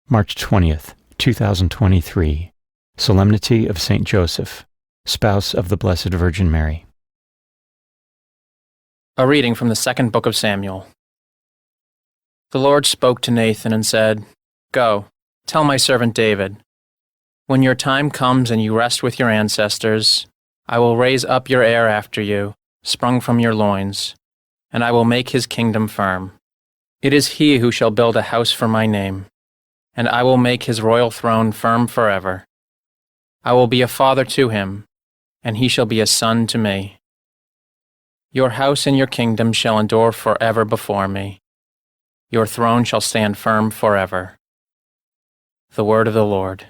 March 20th, 2023, Solemnity of Saint Joseph, Spouse of the Blessed Virgin Mary. A reading from the second book of Samuel. The Lord spoke to Nathan and said, "Go, tell my servant David, when your time comes and you rest with your ancestors, I will raise up your heir after you, sprung from your loins, and I will make his kingdom firm. It is he who shall build a house for my name, and I will make his royal throne firm forever. I will be a father to him, and he shall be a son to me. Your house and your kingdom shall endure forever before me. Your throne shall stand firm forever." The word of the Lord.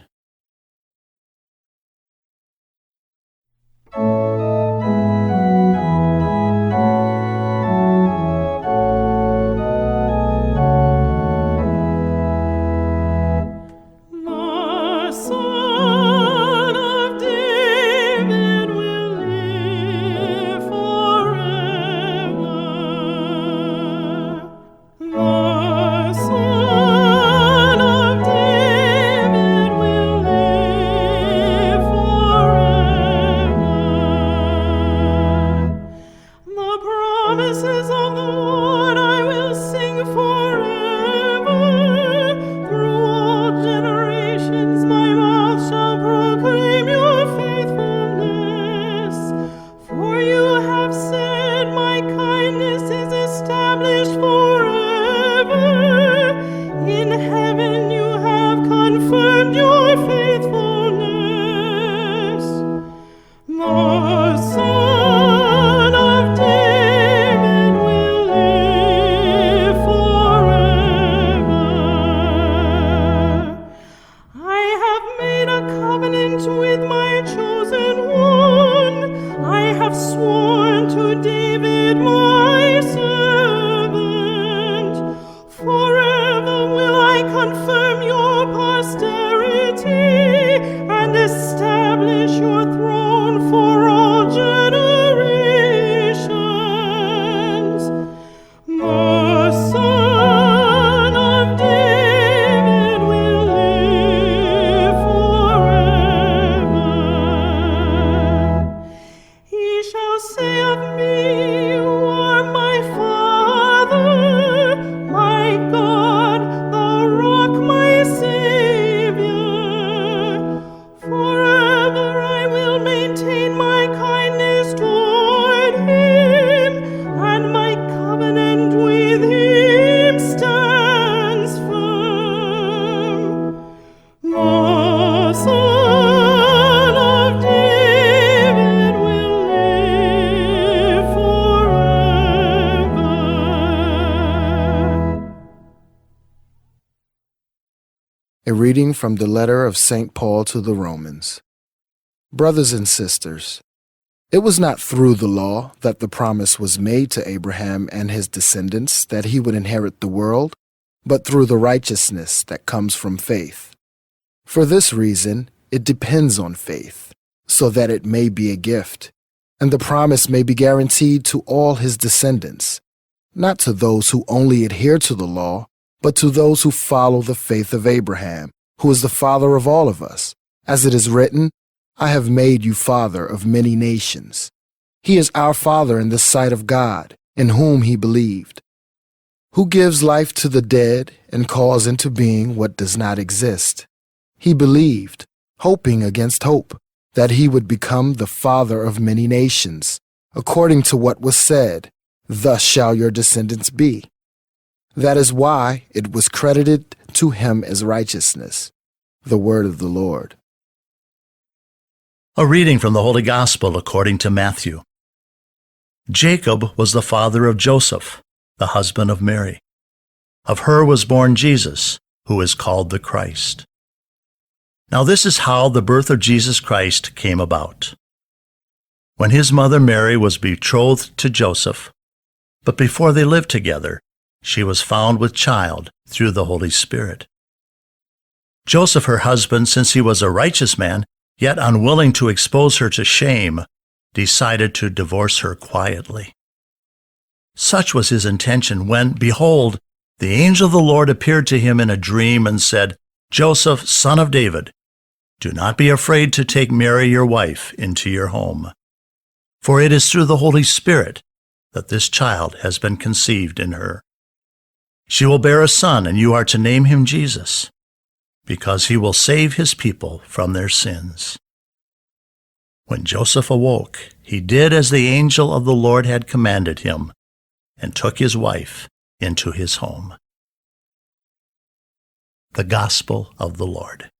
A reading from the letter of St. Paul to the Romans. Brothers and sisters, it was not through the law that the promise was made to Abraham and his descendants that he would inherit the world, but through the righteousness that comes from faith. For this reason, it depends on faith, so that it may be a gift, and the promise may be guaranteed to all his descendants, not to those who only adhere to the law, but to those who follow the faith of Abraham, who is the father of all of us. As it is written, "I have made you father of many nations." He is our father in the sight of God, in whom he believed, who gives life to the dead and calls into being what does not exist. He believed, hoping against hope, that he would become the father of many nations, according to what was said, "Thus shall your descendants be." That is why it was credited to him as righteousness. The word of the Lord. A reading from the Holy Gospel according to Matthew. Jacob was the father of Joseph, the husband of Mary. Of her was born Jesus, who is called the Christ. Now this is how the birth of Jesus Christ came about. When his mother Mary was betrothed to Joseph, but before they lived together, she was found with child through the Holy Spirit. Joseph, her husband, since he was a righteous man, yet unwilling to expose her to shame, decided to divorce her quietly. Such was his intention when, behold, the angel of the Lord appeared to him in a dream and said, Joseph, son of David, do not be afraid to take Mary your wife into your home, for it is through the Holy Spirit that this child has been conceived in her. She will bear a son, and you are to name him Jesus, because he will save his people from their sins." When Joseph awoke, he did as the angel of the Lord had commanded him, and took his wife into his home. The Gospel of the Lord.